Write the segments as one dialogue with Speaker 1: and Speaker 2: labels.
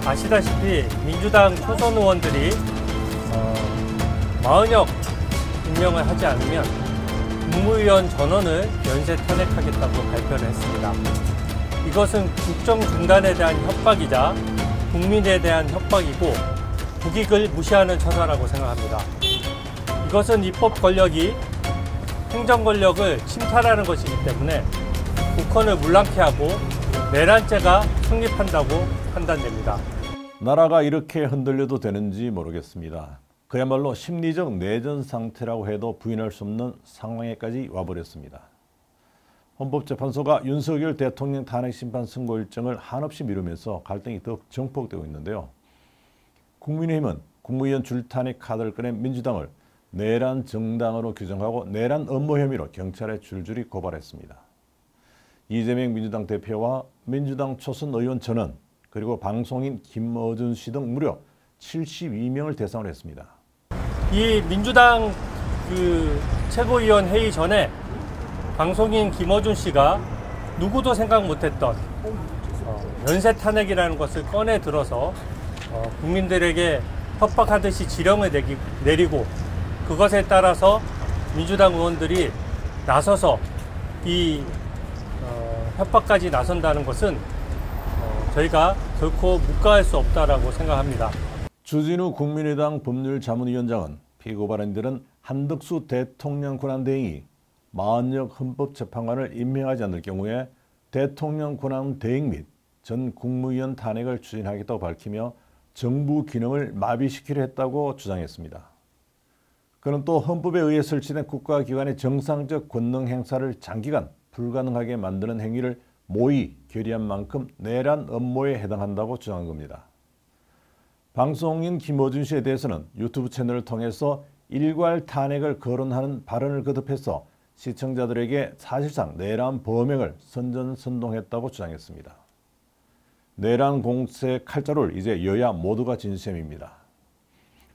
Speaker 1: 아시다시피 민주당 초선 의원들이 40여 임명을 하지 않으면 국무위원 전원을 연쇄 탄핵하겠다고 발표를 했습니다. 이것은 국정 중단에 대한 협박이자 국민에 대한 협박이고 국익을 무시하는 처사라고 생각합니다. 이것은 입법 권력이 행정 권력을 침탈하는 것이기 때문에 국헌을 문랑케 하고 내란죄가 성립한다고 판단됩니다.
Speaker 2: 나라가 이렇게 흔들려도 되는지 모르겠습니다. 그야말로 심리적 내전 상태라고 해도 부인할 수 없는 상황에까지 와버렸습니다. 헌법재판소가 윤석열 대통령 탄핵 심판 선고 일정을 한없이 미루면서 갈등이 더욱 증폭되고 있는데요. 국민의힘은 국무위원 줄탄핵 카드를 꺼낸 민주당을 내란 정당으로 규정하고 내란 업무 혐의로 경찰에 줄줄이 고발했습니다. 이재명 민주당 대표와 민주당 초선 의원 전원 그리고 방송인 김어준 씨 등 무려 72명을 대상으로 했습니다.
Speaker 1: 이 민주당 최고위원 회의 전에 방송인 김어준 씨가 누구도 생각 못했던 연쇄 탄핵이라는 것을 꺼내 들어서 국민들에게 협박하듯이 지령을 내리고 그것에 따라서 민주당 의원들이 나서서 이 협박까지 나선다는 것은 저희가 결코 묵과할 수 없다라고 생각합니다.
Speaker 2: 주진우 국민의당 법률자문위원장은 피고 발언들은 한덕수 대통령 권한대행이 40여 헌법재판관을 임명하지 않을 경우에 대통령 권한대행 및 전 국무위원 탄핵을 추진하겠다고 밝히며 정부 기능을 마비시키려 했다고 주장했습니다. 그는 또 헌법에 의해 설치된 국가기관의 정상적 권능 행사를 장기간 불가능하게 만드는 행위를 모의 결의한 만큼 내란 업무에 해당한다고 주장한 겁니다. 방송인 김어준 씨에 대해서는 유튜브 채널을 통해서 일괄 탄핵을 거론하는 발언을 거듭해서 시청자들에게 사실상 내란 범행을 선전선동했다고 주장했습니다. 내란 공세 칼자루를 이제 여야 모두가 진 셈입니다.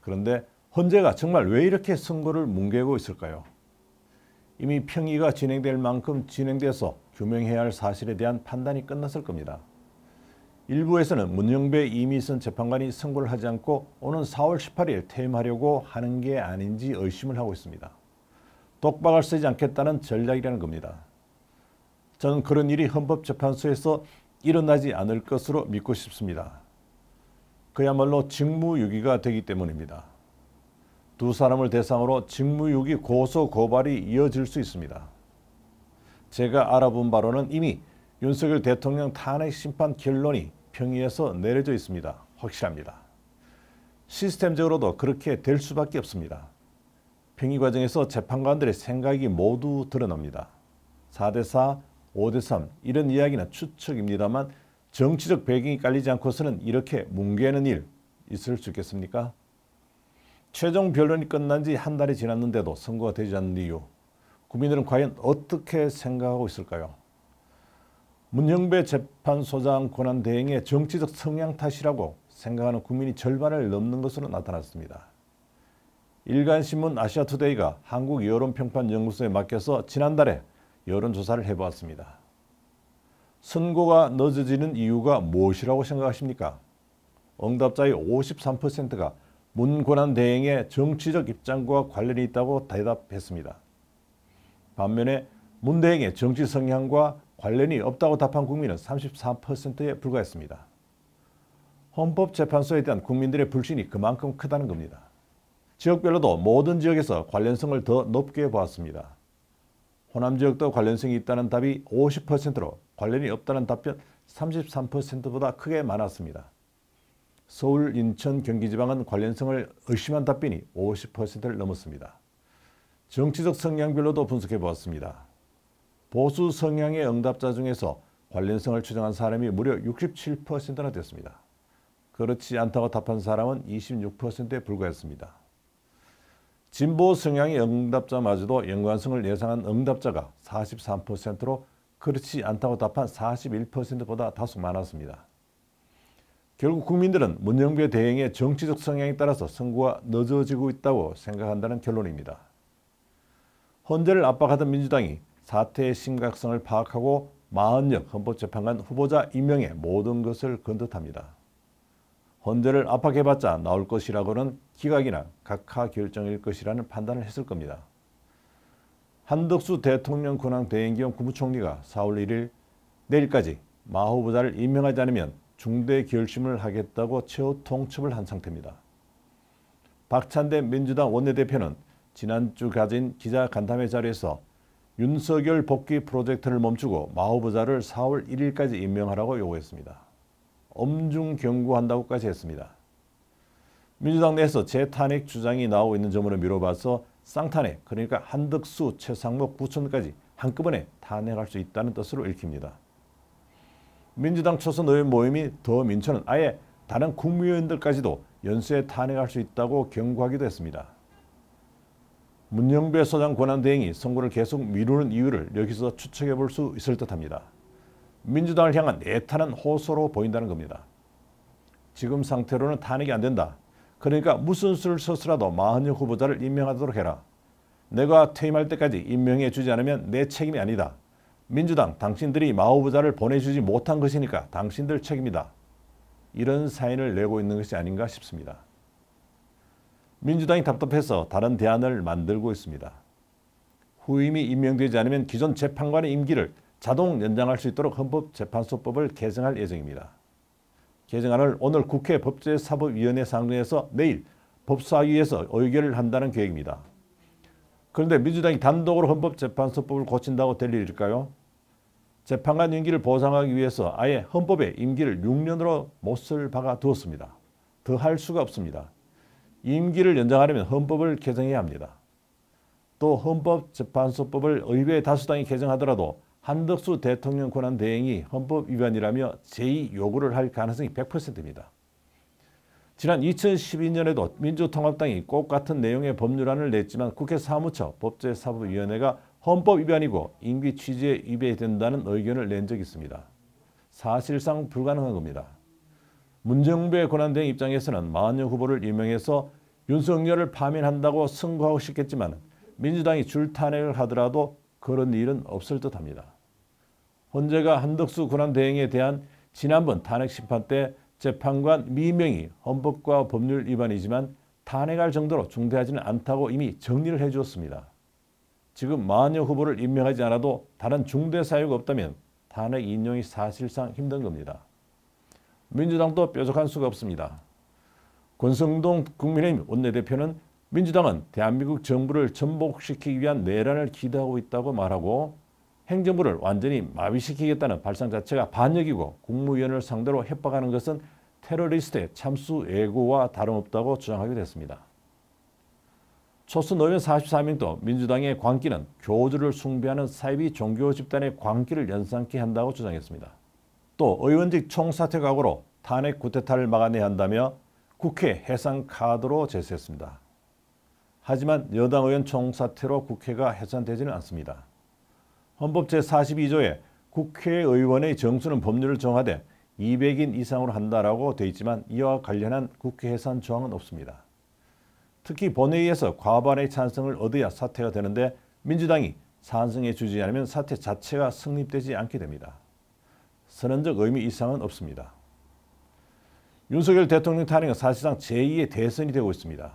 Speaker 2: 그런데 헌재가 정말 왜 이렇게 선고를 뭉개고 있을까요? 이미 평의가 진행될 만큼 진행돼서 규명해야 할 사실에 대한 판단이 끝났을 겁니다. 일부에서는 문영배 이미선 재판관이 선고를 하지 않고 오는 4월 18일 퇴임하려고 하는 게 아닌지 의심을 하고 있습니다. 독박을 쓰지 않겠다는 전략이라는 겁니다. 저는 그런 일이 헌법재판소에서 일어나지 않을 것으로 믿고 싶습니다. 그야말로 직무유기가 되기 때문입니다. 두 사람을 대상으로 직무유기 고소 고발이 이어질 수 있습니다. 제가 알아본 바로는 이미 윤석열 대통령 탄핵 심판 결론이 평의에서 내려져 있습니다. 확실합니다. 시스템적으로도 그렇게 될 수밖에 없습니다. 평의 과정에서 재판관들의 생각이 모두 드러납니다. 4대4, 5대3 이런 이야기는 추측입니다만 정치적 배경이 깔리지 않고서는 이렇게 뭉개는 일 있을 수 있겠습니까? 최종 변론이 끝난 지 한 달이 지났는데도 선고가 되지 않는 이유, 국민들은 과연 어떻게 생각하고 있을까요? 문영배 재판소장 권한대행의 정치적 성향 탓이라고 생각하는 국민이 절반을 넘는 것으로 나타났습니다. 일간신문 아시아투데이가 한국여론평판연구소에 맡겨서 지난달에 여론조사를 해보았습니다. 선고가 늦어지는 이유가 무엇이라고 생각하십니까? 응답자의 53%가 문 권한대행의 정치적 입장과 관련이 있다고 대답했습니다. 반면에 문 대행의 정치 성향과 관련이 없다고 답한 국민은 34%에 불과했습니다. 헌법재판소에 대한 국민들의 불신이 그만큼 크다는 겁니다. 지역별로도 모든 지역에서 관련성을 더 높게 보았습니다. 호남 지역도 관련성이 있다는 답이 50%로 관련이 없다는 답변 33%보다 크게 많았습니다. 서울, 인천, 경기 지방은 관련성을 의심한 답변이 50%를 넘었습니다. 정치적 성향별로도 분석해 보았습니다. 보수 성향의 응답자 중에서 관련성을 추정한 사람이 무려 67%나 됐습니다. 그렇지 않다고 답한 사람은 26%에 불과했습니다. 진보 성향의 응답자마저도 연관성을 예상한 응답자가 43%로 그렇지 않다고 답한 41%보다 다소 많았습니다. 결국 국민들은 문영배 대행의 정치적 성향에 따라서 선고가 늦어지고 있다고 생각한다는 결론입니다. 헌재를 압박하던 민주당이 사태의 심각성을 파악하고 40여 헌법재판관 후보자 임명에 모든 것을 건 듯합니다. 헌재를 압박해봤자 나올 것이라고는 기각이나 각하 결정일 것이라는 판단을 했을 겁니다. 한덕수 대통령 권한 대행기용 국무총리가 4월 1일 내일까지 마 후보자를 임명하지 않으면 중대 결심을 하겠다고 최후 통첩을 한 상태입니다. 박찬대 민주당 원내대표는 지난주 가진 기자간담회 자리에서 윤석열 복귀 프로젝트를 멈추고 마 후보자를 4월 1일까지 임명하라고 요구했습니다. 엄중 경고한다고까지 했습니다. 민주당 내에서 재탄핵 주장이 나오고 있는 점으로 미뤄봐서 쌍탄핵, 그러니까 한덕수, 최상목, 부천까지 한꺼번에 탄핵할 수 있다는 뜻으로 읽힙니다. 민주당 초선 의원 모임이 더민초는 아예 다른 국무위원들까지도 연쇄 탄핵할 수 있다고 경고하기도 했습니다. 문영배 소장 권한대행이 선거를 계속 미루는 이유를 여기서 추측해 볼 수 있을 듯합니다. 민주당을 향한 애타는 호소로 보인다는 겁니다. 지금 상태로는 탄핵이 안 된다. 그러니까 무슨 수를 써서라도 마흔여 후보자를 임명하도록 해라. 내가 퇴임할 때까지 임명해 주지 않으면 내 책임이 아니다. 민주당, 당신들이 마 후보자를 보내주지 못한 것이니까 당신들 책임이다. 이런 사인을 내고 있는 것이 아닌가 싶습니다. 민주당이 답답해서 다른 대안을 만들고 있습니다. 후임이 임명되지 않으면 기존 재판관의 임기를 자동 연장할 수 있도록 헌법재판소법을 개정할 예정입니다. 개정안을 오늘 국회 법제사법위원회 상정해서 내일 법사위에서 의결을 한다는 계획입니다. 그런데 민주당이 단독으로 헌법재판소법을 고친다고 될 일일까요? 재판관 임기를 보장하기 위해서 아예 헌법에 임기를 6년으로 못을 박아 두었습니다. 더 할 수가 없습니다. 임기를 연장하려면 헌법을 개정해야 합니다. 또 헌법재판소법을 의회 다수당이 개정하더라도 한덕수 대통령 권한 대행이 헌법 위반이라며 제2 요구를 할 가능성이 100%입니다. 지난 2012년에도 민주통합당이 꼭 같은 내용의 법률안을 냈지만 국회 사무처 법제사법위원회가 헌법 위반이고 임기 취지에 위배된다는 의견을 낸 적이 있습니다. 사실상 불가능한 겁니다. 문정배 권한대행 입장에서는 마흔여 후보를 임명해서 윤석열을 파면한다고 승부하고 싶겠지만 민주당이 줄탄핵을 하더라도 그런 일은 없을 듯합니다. 헌재가 한덕수 권한대행에 대한 지난번 탄핵 심판 때 재판관 미임명이 헌법과 법률 위반이지만 탄핵할 정도로 중대하지는 않다고 이미 정리를 해주었습니다. 지금 마흔여 후보를 임명하지 않아도 다른 중대 사유가 없다면 탄핵 인용이 사실상 힘든 겁니다. 민주당도 뾰족한 수가 없습니다. 권성동 국민의힘 원내대표는 민주당은 대한민국 정부를 전복시키기 위한 내란을 기대하고 있다고 말하고 행정부를 완전히 마비시키겠다는 발상 자체가 반역이고 국무위원을 상대로 협박하는 것은 테러리스트의 참수 예고와 다름없다고 주장하기도 했습니다. 초선 의원 44명도 민주당의 광기는 교주를 숭배하는 사이비 종교 집단의 광기를 연상케 한다고 주장했습니다. 또 의원직 총사퇴 각오로 탄핵 쿠데타를 막아내야 한다며 국회 해산 카드로 제시했습니다. 하지만 여당 의원 총사퇴로 국회가 해산되지는 않습니다. 헌법 제42조에 국회의원의 정수는 법률을 정하되 200인 이상으로 한다라고 되어 있지만 이와 관련한 국회 해산 조항은 없습니다. 특히 본회의에서 과반의 찬성을 얻어야 사퇴가 되는데 민주당이 찬성해 주지 않으면 사퇴 자체가 성립되지 않게 됩니다. 선언적 의미 이상은 없습니다. 윤석열 대통령 탄핵은 사실상 제2의 대선이 되고 있습니다.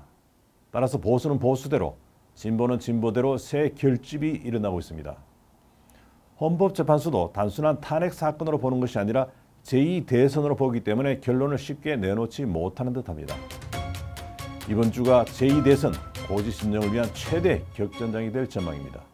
Speaker 2: 따라서 보수는 보수대로, 진보는 진보대로 새 결집이 일어나고 있습니다. 헌법재판소도 단순한 탄핵 사건으로 보는 것이 아니라 제2 대선으로 보기 때문에 결론을 쉽게 내놓지 못하는 듯합니다. 이번 주가 제2 대선 고지신정을 위한 최대 격전장이 될 전망입니다.